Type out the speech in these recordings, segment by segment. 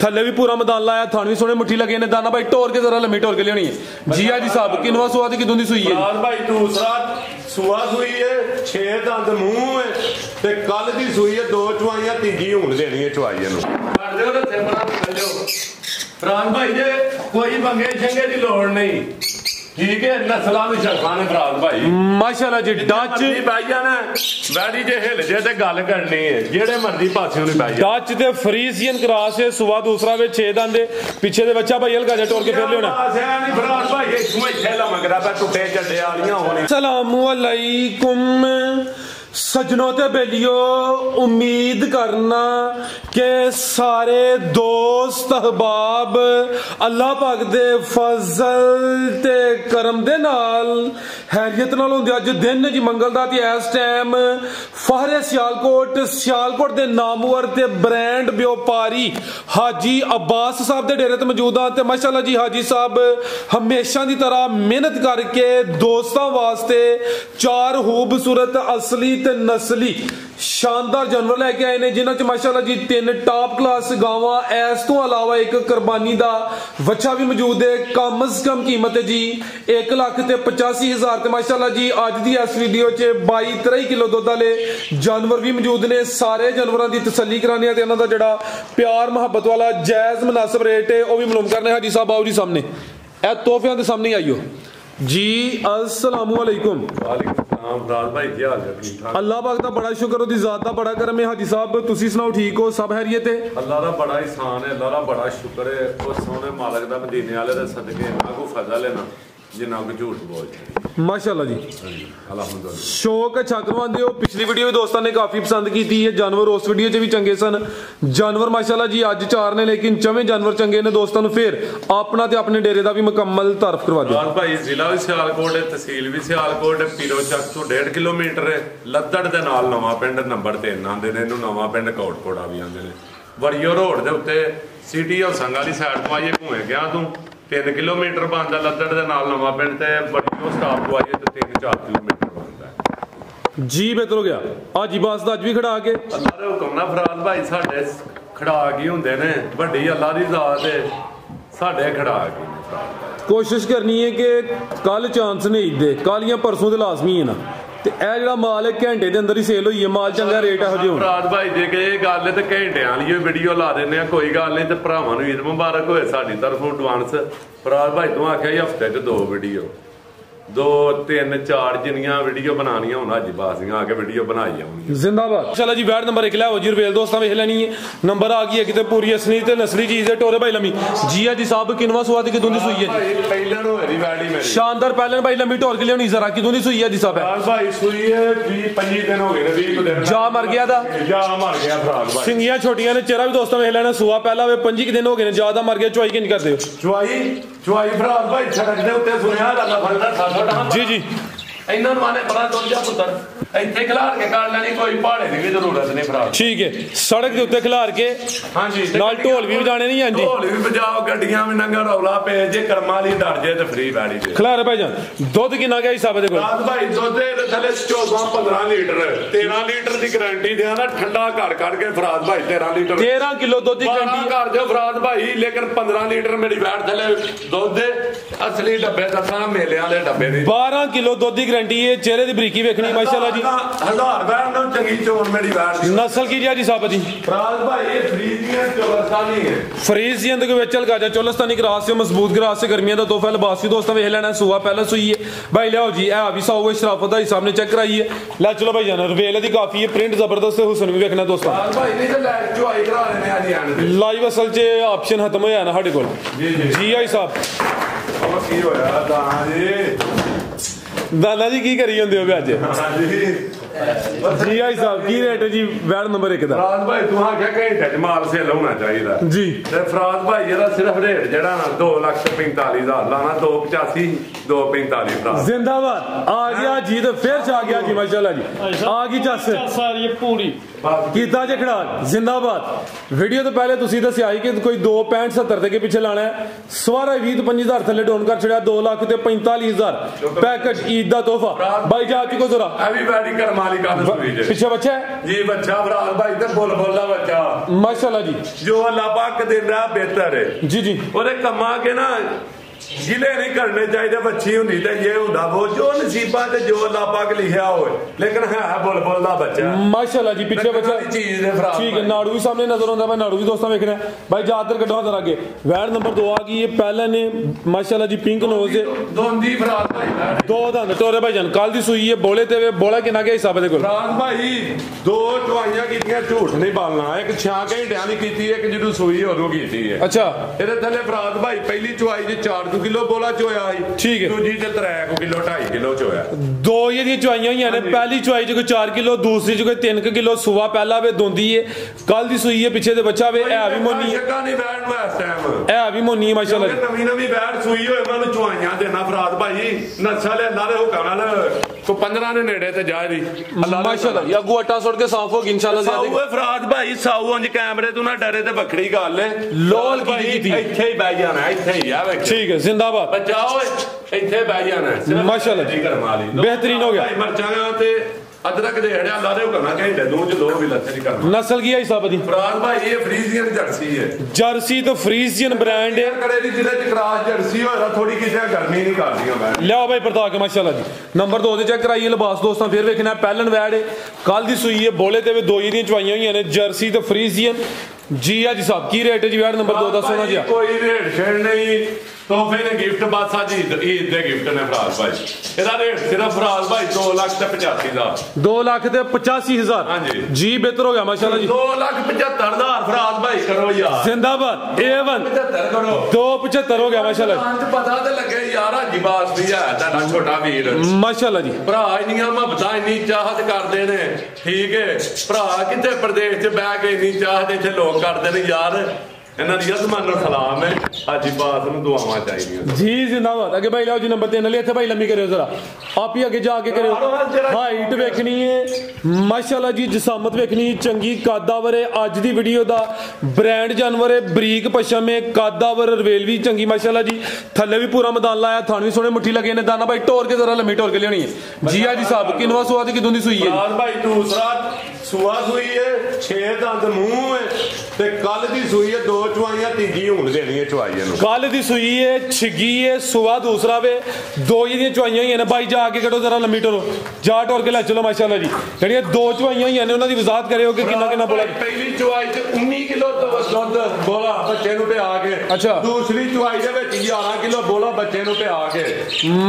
थले भी पूरा मैदान लाया, थान भी सोने मुट्ठी लगे ने। दाना भाई टोर के जरा लम्बी टोर के लियानी है। जी हाजी साहब किनवा सुआ दी किदों दी सुई है भाई? दूसरा सुआ सुई है, 6 दंद मुंह है ते कल दी सुई है, 2 चवाइयां, तीजी हुण देनी है चवाई नूं। कर दिओ ते थे बना कर दिओ फराज भाई जे कोई मंगे छंगे दी लोड़ नहीं, ठीक है। नस्लां दी शरफां ने फराज भाई माशाल्लाह जी। डच भाईया ने बैठी जे हिल जे ते गल करनी है, जेड़े मर्जी पासे नहीं भाई। डच ते फ्रीजियन क्रॉस है, सुबह दूसरा वे 6 दंद पीछे दे बच्चा भाई हल्का जा टोर के फिर लेना। फराज भाई इसमें खेला मगरा पे टुटे चड्डे वालियां होनी। अस्सलाम वालेकुम सजनों ते बेलियो, उम्मीद करना के सारे दोस्त अहबाब अल्लाह पाक दे फजल ते करम दे नाल हैरियत नाल होंदे। अज दिन जी मंगल दा ते इस टाइम फाहरे सियालकोट दे नामवर ते ब्रांड व्यापारी हाजी अब्बास साहब दे डेरे ते मौजूद हां। ते माशाअल्लाह जी हाजी साहब हमेशा दी तरह मेहनत करके दोस्तां वास्ते 4 खूबसूरत असली ते नस्ली शानदार जानवर लेके आए ने, जिन्हां च माशाअल्लाह जी 3 टॉप क्लास गावां, इस तो अलावा एक कुर्बानी दा वच्छा भी मौजूद है। कम अज कम कीमत है जी 1,85,000 ते माशाअल्लाह जी अज दी इस वीडियो च 22-23 किलो दुध वाले जानवर भी मौजूद ने। सारे जानवरों की तसल्ली करानी है ते इन्हां दा जिहड़ा प्यार मुहब्बत वाला जायज मुनासिब रेट है वह भी मालूम करने। हाजी साहब आओ जी सामने, ए तोहफियां दे सामने आइयो जी। अस्सलाम वालेकुम। अल्लाह पाक दा बड़ा शुक्र, ओदी जात दा बड़ा करम है। हाजी साहब तुसी सुनाओ, ठीक हो? सब हैरियत है? अल्लाह दा बड़ा एहसान है, अल्लाह दा बड़ा शुक्र है। उस सोने मालिक दा मदीने वाले दे सदके ना को फजल है ना जिन्ना को झूठ बोल माशाअल्लाह जी। अल्हम्दुलिल्लाह शौक अच्छा करवांदे हो। पिछली वीडियो में दोस्तों ने काफी पसंद की थी, जानवर उस वीडियो च भी चंगे सन। जानवर माशाअल्लाह जी अज 4 ने, लेकिन 4वें जानवर चंगे ने। दोस्तों ने फिर अपना ते अपने डेरे का भी मुकम्मल तारफ करवा दिया। भाई जिला भी सियालकोट है, तहसील भी सियालकोट है, पीरो चक तो 1.5 किलोमीटर है। लद्दड़ दे नाल नवां पिंड नंबर 3 आंदे ने, इहनूं नवां पिंड कोटकोड़ा भी आंदे ने। वरियो रोड दे उत्ते सिटी हाउसां वाली साइड तो आइए घूमे गया तू 3 किलोमीटर बनता लद्दड़ दे नाल नवां पिंड ते वरियो स्टाप तो आइए तो 3-4 किलोमीटर बनता है जी। बेहतर हो गया हाजी बास दा अज भी खड़ा के अल्लाह दे हुक्म नाल फराज भाई साडे खड़ाक ही हुंदे ने, वड्डी अल्लाह दी जात है, साडे खड़ाक ही ने फराज। कोशिश करनी है कि कल चांस नहीं दे, कल या परसों तो लाजमी है ना, ते ए जेड़ा माल है घंटे दे अंदर ही सेल होई है, माल चंगा रेट है हो फराज भाई जे के गल है ते घंटे वाली वीडियो ला देने आ, कोई गल नहीं। ते भरावां नूं ईद मुबारक होए साडी तरफों एडवांस। फराज भाई तूं आख्या ही हफ्ते च 2 वीडियो, 2-3-4 जिन्नियां वीडियो बनानियां हुण हाजी बास दियां आके वीडियो बनाई आउणी जिंदाबाद। चलो जी वैट नंबर 1 लै हो जी रवेल दोस्तां वेख लैनी है, नंबर आ गई है किते पूरी असली ते नस्ली चीज है। टोरे भाई लमी जी हाजी साहब किनवा सुआ दी किदों दी सुई है जी? पहलन होए दी वैडी मेरी शानदार पहलन भाई लमी टोर के लियानी जरा किदों दी सुई है जी साहब? फराज भाई सुई है 20-25 दिन हो गए ने, 20 दिन जा मर गया दा, जा मर गया फराज भाई। सिंगियां छोटियां ने, चेहरा भी दोस्तां वेख लेना, सुआ पहला वे 25 दिन हो गए ने, ज्यादा मर गया। चुआई किंज करदे हो? चुआई फराज भाई सड़क दे उत्ते सुनिया गल्ला फड़दा साडा जी जी इन्हां नूं आने बड़ा दुੱਧ जा पुੱਤਰ ਇੱਥੇ ਖਿਲਾਰ ਕੇ ਕਰ ਲੈਣੀ, ਕੋਈ ਪਹਾੜੇ ਦੀ ਵੀ ਜ਼ਰੂਰਤ ਨਹੀਂ ਫਰਾਜ। ठीक है सड़क के उत्ते खिलार के ਹਾਂਜੀ ਨਾਲ ਢੋਲ ਵੀ ਵਜਾਣੇ ਨਹੀਂ। ਹਾਂਜੀ ਢੋਲ ਵੀ ਵਜਾਓ, ਗੱਡੀਆਂ ਵੀ ਨੰਗਾ ਰੌਲਾ ਪੇ ਜੇ ਕਰਮਾਂ ਵਾਲੀ ਡਰ ਜੇ ਤੇ ਫ੍ਰੀ ਬੈੜੀ ਜੇ ਖਿਲਾਰ ਭਾਈ ਜਾਨ। ਦੁੱਧ ਕਿੰਨਾ ਗਿਆ ਹਿਸਾਬ ਦੇ ਕੋਲ? ਰਾਤ ਭਾਈ ਦੁੱਧ ਦੇ ਥੱਲੇ 14-15 ਲੀਟਰ 13 ਲੀਟਰ ਦੀ ਗਾਰੰਟੀ ਦਿਆਂ ਨਾ, ਠੰਡਾ ਘਰ ਕੱਢ ਕੇ ਫਰਾਜ ਭਾਈ 13 ਲੀਟਰ 13 ਕਿਲੋ ਦੁੱਧ ਦੀ ਗਾਰੰਟੀ ਕਰ ਦਿਓ ਫਰਾਜ ਭਾਈ। ਲੇਕਿਨ 15 ਲੀਟਰ ਮੇਰੀ ਵੈਟ ਥੱਲੇ ਦੁੱਧ ਦੇ ਅਸਲੀ ਡੱਬੇ ਦੱਸਾਂ ਮੇਲਿਆਂ ਦੇ ਡੱਬੇ ਦੀ 12 ਕਿਲੋ ਦੁੱਧ ਦੀ ਗਾਰੰਟੀ ਹੈ। ਚਿਹਰੇ ਦੀ ਬਰੀਕੀ ਵੇਖਣੀ ਮਾਸ਼ਾਅੱਲਾ ਜੀ। 1000 ਬੈਠ ਨੂੰ ਚੰਗੀ ਚੋਣ ਮੇਰੀ ਵੈਟ ਦੀ नस्ल की जी साहब जी? फराज भाई ये फ्रीजियन चोलस्तानी है। फ्रीजियन के विच गाजा चोलस्तानी ग्रास से मजबूत ग्रास से गर्मियों का तोहफा लिबास भी दोस्तों वेख लेना। सुआ पहले सुई है भाई, लियाओ जी ए भी सौ शराफत भाई साहब ने चेक कराई है। लै चलो भाई जाना रवेल दी काफी है, प्रिंट जबरदस्त है, हुसन भी वेखना दोस्तों। भाई नहीं तो लाइव चुआई करा लेने आ जी लाइव असल च ऑप्शन खत्म होया ना साडे कोल। जी जी जी भाई साहब अब की होया दाना जी दाना जी की करी होंदे हो अज? जी भाई साहब की रेट है जी वैट नंबर 1 दा? फराज भाई तू आख्या घंटे च माल सेल होना चाहिए जी। ते फराज भाई जेड़ा सिर्फ रेट जेड़ा ना 2,45,000 लाना, 285 245 फराज जिंदाबाद। आ गया जी तो फिर आ गया जी माशाल्लाह जी, आ गई चस सारी पूरी ਕੀਤਾ ਜੇ ਖੜਾ ਜ਼ਿੰਦਾਬਾਦ। ਵੀਡੀਓ ਤੋਂ ਪਹਿਲੇ ਤੁਸੀਂ ਦੱਸਿਆ ਸੀ ਕਿ ਕੋਈ 2.65 70 ਦੇ ਕੇ ਪਿੱਛੇ ਲਾਣਾ ਹੈ। ਸਵਾਰਾ 20 ਤੋਂ 25,000 ਥੱਲੇ ਡਾਊਨ ਕਰ ਛੜਿਆ 2,45,000 ਪੈਕੇਜ ਈਦ ਦਾ ਤੋਹਫਾ ਬਾਈ ਜਾ ਚੁੱਕੋ ਜ਼ਰਾ। ਅਭੀ ਬੈਡੀ ਕਰਮਾਲੀ ਗੱਲ ਸੁਣੀ ਜੇ ਪਿੱਛੇ ਬੱਚਾ ਹੈ ਜੀ, ਬੱਚਾ ਫਰਾਜ਼ ਭਾਈ ਤੇ ਬੁਲਬੁਲ ਦਾ ਬੱਚਾ ਮਾਸ਼ਾਅੱਲਾ ਜੀ, ਜੋ ਅੱਲਾਹ ਪਾਕ ਦੇ ਰਿਹਾ ਬਿਹਤਰ ਹੈ ਜੀ ਜੀ। ਉਹਦੇ ਕੰਮਾਂ ਕੇ ਨਾ ਗਿਲੇ नहीं करने चाहिए। बच्ची होंगी तो ये होंदा वो जो नसीबा ते जो अल्लाह पाक लिखा होए, लेकिन है बुलबुल दा बच्चा माशाल्लाह जी। पीछे बच्चा चीज दे फराज ठीक है, नाड़ू भी सामने नजर आता है, नाड़ू भी दोस्तों देखना है भाई। ज्यादातर कटवा जरा आगे वैड नंबर 2 आ गई है। पहले ने माशाल्लाह जी पिंक नोज है, दोंदी फराज भाई दो दंद टोरे भाई जान कल दी सूई है। बोले ते बोला किना के हिसाब दे कोल फराज भाई दो चवाइयां कीतियां, झूठ नहीं बोलना। एक 6 घंटियां दी कीती है, एक जदों सूई ओदों कीती है। अच्छा ਇਹਦੇ ਥੱਲੇ ਫਰਾਜ਼ ਭਾਈ ਪਹਿਲੀ ਚਵਾਈ ਚ 4 ਕਿਲੋ ਬੋਲਾ ਚੋਇਆ ਸੀ, ਠੀਕ ਹੈ। ਦੂਜੀ ਚ 3 ਕਿਲੋ 2.5 ਕਿਲੋ ਚੋਇਆ। दो ये दी चवाइयां हुई ने, पहली चवाई च कोई 4 किलो, दूसरी च कोई 3 किलो सुवा पहला वे दोंदी है, कल दी सूई है, पिछे दे बच्चा वे है भी मोनी है, ਨਹੀਂ ਬੈਠ ਨੂੰ ਇਸ ਟਾਈਮ है भी मोनी है माशाल्लाह जी। ਨਵੀਂ ਬੈਠ ਸੂਈ ਹੋਏ ਉਹਨਾਂ ਨੂੰ ਚਵਾਈਆਂ ਦੇਣਾ ਫਰਾਜ਼ ਭਾਈ ਨਸ਼ਾ ਲੈ ਅੱਲਾ ਦੇ ਹੁਕਮ ਨਾਲ ਕੋ 15 ਦੇ ਨੇੜੇ ਤੇ ਜਾ ਰਹੀ ਅੱਲਾ माशाल्लाह जी। अगू आटा सुट के साफ हो इंशाल्लाह ਸਾਊ ਓਏ ਫਰਾਜ਼ ਭਾਈ ਸਾਊ ਉਂਝ ਕੈਮਰੇ ਤੋਂ ਨਾ ਡਰੇ ਤੇ ਵੱਖਰੀ ਗੱਲ ਏ। ਲੋਲ ਕੀ ਕੀਤੀ ਇੱਥੇ ਹੀ ਬਹਿ ਜਾਣਾ, ਇੱਥੇ ਹੀ ਆ ਵੇਖ ठीक है जिंदाबाद ਬੱਚਾ ਓਏ ਇੱਥੇ ਬਹਿ ਜਾਣਾ माशाल्लाह जी, बेहतरीन हो गया। ਮਰਚਾਂ ਤੇ ਅਦਰਕ ਦੇ ਹੜਿਆ ਅੱਲਾ ਦੇ ਹੁਕਮ ਨਾਲ ਘੰਟੇ ਦੋ ਚ ਦੋ ਵੀ ਲੱਥੇ ਦੀ ਕਰਨਾ। नस्ल की है हिसाब दी ਫਰਾਜ਼ ਭਾਈ ਇਹ ਫਰੀਜ਼ੀਅਨ ਜਰਸੀ ਹੈ, जर्सी तो फ्रीजियन ब्रांड है। ਕੜੇ ਦੀ ਜਿਹਦੇ ਚ ਕ੍ਰਾਸ ਜਰਸੀ ਹੋਇਆ ਥੋੜੀ ਕਿਸੇ ਗਰਮੀ नहीं ਕਰਦੀਆਂ ਮੈਂ ਲਿਆਓ ਭਾਈ ਪਰਤਾ ਕੇ ਮਾਸ਼ਾਅੱਲਾ ਜੀ। ਨੰਬਰ 2 ਦੇ ਚੈੱਕ ਕਰਾਈਏ ਲਿਬਾਸ ਦੋਸਤਾਂ, ਫਿਰ ਵੇਖਣਾ ਪਹਿਲਨ ਵੈੜ ਹੈ, ਕੱਲ ਦੀ ਸੂਈ ਹੈ, ਬੋਲੇ ਤੇ ਵੀ ਦੋ ਹੀ ਦੀਆਂ ਚਵਾਈਆਂ ਹੋਈਆਂ ਨੇ, ਜਰਸੀ ਤੇ ਫਰੀਜ਼ੀਅਨ ਜੀ ਆ ਜੀ ਸਾਹਿਬ। ਕੀ ਰੇਟ ਹੈ ਜੀ ਵੈੜ ਨੰਬਰ 2 ਦਾ ਸੋਨਾ ਜੀ? ਕੋਈ ਰੇਟ ਛੇੜ ਨਹੀਂ, ਤੋਹਫੇ ਨੇ ਗਿਫਟ ਬਾਤ ਸਾਜੀ ਈਦ ਦੇ ਗਿਫਟ ਨੇ ਫਰਾਜ਼ ਭਾਈ। ਇਹਦਾ ਰੇਟ ਸਿਰਫ ਫਰਾਜ਼ ਭਾਈ 2,85,000 2,85,000 ਹਾਂਜੀ ਜੀ। ਬਿਹਤਰ ਹੋ ਗਿਆ ਮਾਸ਼ਾਅੱਲਾ ਜੀ। 2,75,000 ਫਰਾਜ਼ ਭਾਈ ਕਰੋ ਯਾਰ जिंदाबाद A1 75 ਕਰੋ। 2,75 ਹੋ ਗਿਆ ਮਾਸ਼ਾਅੱਲਾ ਪੰਜ ਪਤਾ ਤੇ ਲੱਗੇ ਯਾਰ ਹਾਜੀ ਬਾਸ ਵੀ ਹੈ ਤੁਹਾਡਾ ਛੋਟਾ ਵੀਰ ਮਾਸ਼ਾਅੱਲਾ ਜੀ। ਭਰਾ ਇੰਨੀਆਂ ਮੁਹੱਬਤਾਂ ਇੰਨੀ ਚਾਹਤ ਕਰਦੇ ਨੇ, ਠੀਕ ਹੈ ਭਰਾ ਕਿਤੇ ਪ੍ਰਦੇਸ਼ 'ਚ ਬਹਿ ਕੇ ਇੰਨੀ ਚਾਹਤ ਇੱਥੇ ਲੋਕ ਕਰਦੇ ਨੇ ਯਾਰ। ਇਹਨਾਂ ਦੀ ਅਜ਼ਮਾਨ ਨੂੰ ਸਲਾਮ ਹੈ, ਹਾਜੀ ਬਾਸ ਨੂੰ ਦੁਆਵਾਂ ਚਾਹੀਦੀਆਂ जी जिंदाबाद। आगे भाई लाओ जी नंबर 3 ले थे भाई, लंबी करो जरा आप ही आगे जाके करो। हाइट वेखनी है माशाल्लाह जी, जिसामत वेखनी चंगी, कादावर है। अज दी वीडियो दा ब्रांड जानवर है, बरीक पशम है, कादावर रवेल भी चंगी माशाल्लाह जी। थल्ले भी पूरा मैदान लाया, थान भी सोने मुट्ठी लगे ने। दाना भाई टोर के जरा लंबी टोर के लियानी है जी। जी साहब किनवा सुआ दी किदों दी सुई है भाई? दूसरा सुआ सुई है, 6 दंद मुंह है ते कल दी सुई है, 2 चवाइयां तीजी हुन देनी है चवाइयां नु। कल दी सुई है, छिगी है, सुआ दूसरा वे, दो ही दी चवाइयां हुई ने भाई। जाके कटो जरा लंबी टोरो, जा टोर के ले चलो माशाल्लाह जी। ਜਿਹੜੀਆਂ 2 ਚਵਾਈਆਂ ਹੋਈਆਂ ਨੇ ਉਹਨਾਂ ਦੀ ਵਜ਼ਾਹਤ ਕਰਿਓ ਕਿ ਕਿੰਨਾ ਕਿੰਨਾ ਬੋਲਾ। ਪਹਿਲੀ ਚਵਾਈ ਚ 19 ਕਿਲੋ ਦੁੱਧ ਬੋਲਾ ਬੱਚੇ ਨੂੰ ਪਿਆ ਕੇ। ਅੱਛਾ। ਦੂਸਰੀ ਚਵਾਈ ਦੇ ਵਿੱਚ 11 ਕਿਲੋ ਬੋਲਾ ਬੱਚੇ ਨੂੰ ਪਿਆ ਕੇ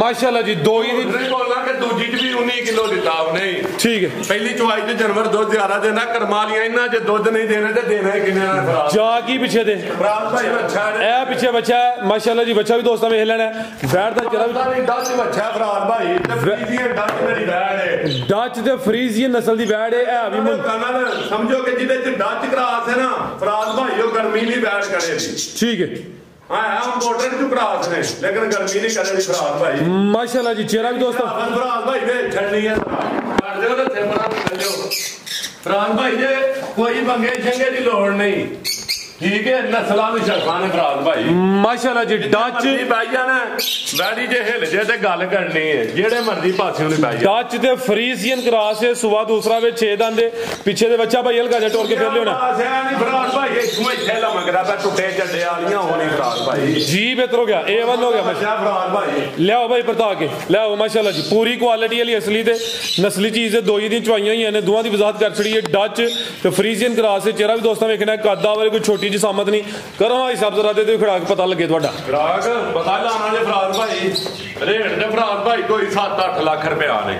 ਮਾਸ਼ਾਅੱਲਾ ਜੀ। ਦੋ ਹੀ ਦੀ ਨਹੀਂ ਬੋਲਣਾ ਕਿ ਦੂਜੀ ਚ ਵੀ 19 ਕਿਲੋ ਦਿੱਤਾ ਉਹਨੇ। ਠੀਕ ਹੈ। ਪਹਿਲੀ ਚਵਾਈ ਚ ਜਾਨਵਰ ਦੁੱਧ ਜ਼ਿਆਦਾ ਦੇਣਾ, ਕਰਮਾਲੀਆਂ ਇਹਨਾਂ ਚ ਦੁੱਧ ਨਹੀਂ ਦੇਣਾ ਤੇ ਦੇਣਾ ਹੀ ਕਿੰਨੇ ਨਾਲ ਖਰਾਬ। ਜਾ ਕੀ ਪਿੱਛੇ ਦੇ ਫਰਾਜ਼ ਭਾਈ ਬੱਚਾ ਇਹ ਪਿੱਛੇ ਬੱਚਾ ਹੈ ਮਾਸ਼ਾਅੱਲਾ ਜੀ। ਬੱਚਾ ਵੀ ਦੋਸਤਾਂ ਵੇਖ ਲੈਣਾ, ਬੈਠ ਦਾ ਜਰਾ ਵੀ ਡੱਚ ਬੱਚਾ ਫਰਾਜ਼ ਭਾਈ ਤੇ ਫਰੀਜ਼ੀਅਨ ਡੱਚ ਮੇਰੀ ਬੈੜ ਹੈ। ਡੱਚ ਤੇ ਫਰੀਜ਼ੀਅਨ ਨਸਲ ਦੀ ਬੈੜ ਹੈ ਵੀ ਸਮਝੋ ਕਿ ਜਿਹਦੇ ਚ ਡੱਚ ਕਰਾਸ ਹੈ ਨਾ ਫਰਾਜ਼ ਭਾਈ, ਉਹ ਗਰਮੀ ਨਹੀਂ ਬੈੜ ਕਰੇਗੀ। ਠੀਕ ਹੈ। हाँ हम बॉर्डर जो क्रास ने, लेकिन गर्मी नहीं करे फराज भाई माशाल्लाह जी। चेहरा भी दोस्तों फराज भाई वे छड़नी है कर दो ना थेमरा चल जाओ फराज भाई जे कोई बंगे छंगे की लोड़ नहीं, ठीक है। नस्लां नु शरफां ने फराज भाई माशाल्लाह जी। डच भाईया ने बैठी जे हिल जे ते गल करनी है, जेड़े मर्जी पासेओं दी भाई डच ते फ्रीजियन क्रॉस है, सुबह दूसरा वे 6 दंद पीछे दे बच्चा भाई हल्का जा टोर के फिर लेना नहीं फराज भाई इसमें इथे लमकदा पे टुटे चड्डे वालियां होनी फराज भाई जी। बेहतर हो गया, A1 हो गया माशाल्लाह फराज भाई। लियाओ भाई परता के लियाओ माशाल्लाह जी। पूरी क्वालिटी वाली असली ते नस्ली चीज है। दो ही दी चवाइयां होई ने, दोवां दी वजाहत कर छड़ी है। डच ते फ्रीजियन क्रॉस है। चेहरा भी दोस्तों वेखना कद वाले कोई छोटी जी सामत नहीं करो भाई साहब जरा दे खड़ा के पता लगे ਤੁਹਾਡਾ ਖਰਾਕ ਪਤਾ ਲਾਣਾ ਜੇ ਫਰਾਜ਼ ਭਾਈ ਰੇਟ ਤੇ ਫਰਾਜ਼ ਭਾਈ ਕੋਈ 7-8 ਲੱਖ ਰੁਪਇਆ ਨੇ,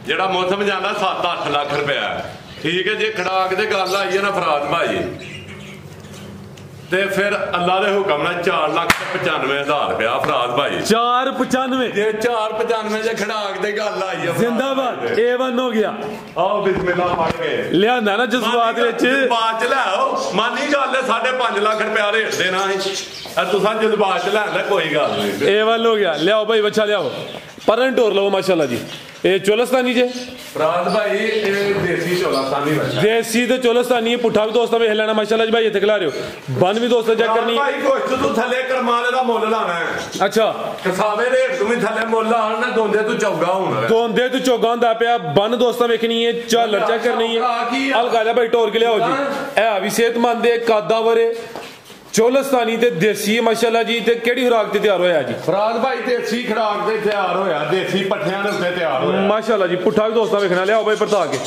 ਜਿਹੜਾ ਮੌਸਮ ਜਾਂਦਾ 7-8 ਲੱਖ ਰੁਪਇਆ, ਠੀਕ ਹੈ। ਜੇ ਖੜਾਕ ਦੇ ਗੱਲ ਆਈ ਹੈ ਨਾ ਫਰਾਜ਼ ਭਾਈ ਤੇ ਫਿਰ ਅੱਲਾ ਦੇ ਹੁਕਮ ਨਾਲ 4,95,000 ਰੁਪਇਆ ਫਰਾਜ਼ ਭਾਈ। 495 ਜੇ 495 ਜੇ ਖੜਾਕ ਦੇ ਗੱਲ ਆਈ ਹੈ जिंदाबाद। A1 हो गया। ਆਓ ਬਿਸਮਿਲ੍ਲਾ ਪੜ ਕੇ ਲਿਆਂਦਾ ਨਾ ਜਜ਼ਬਾਤ ਵਿੱਚ ਬਾਅਦ ਚ ਲੈ ਆਓ। ਮਾਨੀ ਗੱਲ ਹੈ 5.5 ਲੱਖ ਰੁਪਇਆ ਰੇਟ ਦੇਣਾ ਹੈ, ਤੁਸੀਂ ਜਜ਼ਬਾਤ ਚ ਲੈਂਦਾ ਕੋਈ ਗੱਲ ਨਹੀਂ। A1 हो गया। लियाओ भाई बच्चा लियाओ। परन टोर लो माशाल्लाह जी। ये चोलस्तानी जे फराज भाई ਇਹ ਦੇਸੀ ਚੋਲਾਸਾਨੀ ਬੱਚਾ देसी ते चोलस्तानी पुठा भी दोस्तों वेख लेना माशाल्लाह जी भाई इत्थे खिला रहे हो बन भी दोस्तों चेक करनी ਭਾਈ ਕੁਛ ਤੂੰ ਥੱਲੇ ਕਰਮਾਲੇ ਦਾ ਮੁੱਲ ਲਾਣਾ ਹੈ अच्छा ਕਸਾਵੇ ਰੇਟ ਤੂੰ ਵੀ ਥੱਲੇ ਮੁੱਲ ਲਾਣਾ ਦੋਂਦੇ ਤੂੰ ਚੌਗਾ ਹੋਣਾ दोंदे तू चौगा हुंदा पिया बन दोस्तों वेखनी है झालर चेक करनी है अलगाजा भाई टोर के लियाओ जी ए भी सेहतमंद है कादा वरे चोलस्तानी ते देसी माशाल्लाह जी ते केड़ी खुराक ते तैयार होया जी फराज भाई देसी खुराक ते तैयार होया देसी पट्ठियां दे उत्ते तैयार होया माशाल्लाह जी पुठा भी दोस्तों वेखना लियाओ भाई परता के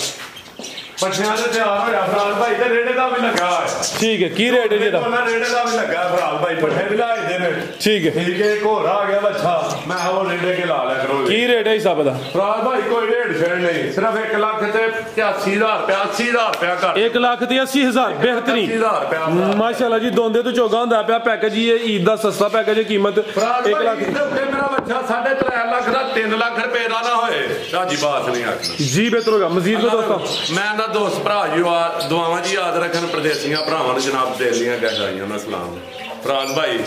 पट्ठियां ते तैयार होया फराज भाई ते रेड़े दा भी लगा है ठीक है की रेट है जी दा ਉਹਨਾਂ ਰੇੜੇ ਦਾ ਵੀ ਲੱਗਾ ਫਰਾਜ ਭਾਈ ਪੱਠੇ ਵੀ ਲਾਏ ਦੇ ਨੇ ठीक है ਠੀਕ ਹੈ ਇੱਕ ਹੋਰ ਆ ਗਿਆ ਬੱਚਾ ਮੈਂ ਉਹ ਰੇੜੇ ਕੇ ਲਾ ਲਿਆ ਕਰੋ की रेट है हिसाब दा ਫਰਾਜ ਭਾਈ ਕੋਈ ਰੇਟ ਛੇੜ ਨਹੀਂ ਸਿਰਫ 1 ਲੱਖ ਤੇ 85000 ਰੁਪਇਆ 80000 ਰੁਪਇਆ ਘੱਟ 1,80,000 बेहतरीन 80000 ਰੁਪਇਆ माशाल्लाह जी दोंदे तो चौगा हुंदा पिया पैकेज जी ईद दा सस्ता पैकेज है कीमत ਫਰਾਜ 1 ਭਾਈ लाख ਇਹਦੇ ਉੱਤੇ ਮੇਰਾ ਬੱਚਾ 3.5 ਲੱਖ ਦਾ 3 ਲੱਖ ਰੁਪਏ ਦਾ ਨਾ ਹੋਏ ਰਾਜੀ ਬਾਤ ਨਹੀਂ ਆਖਣਾ जी बेहतर होगा मजीद को दोस्तों ਮੈਂ ਨਾ ਦੋਸਤ ਭਰਾ ਜੀ ਦੁਆਵਾਂ ਜੀ ਯਾਦ ਰੱਖਣ ਪ੍ਰਦੇਸੀਆਂ ਭਰਾਵਾਂ ਨੂੰ ਜਨਾਬ ਦੇ ਲੀਆਂ ਗਹਿਰਾਈਆਂ ਨਾਲ ਸਲਾਮ ਫਰਾਜ਼ ਭਾਈ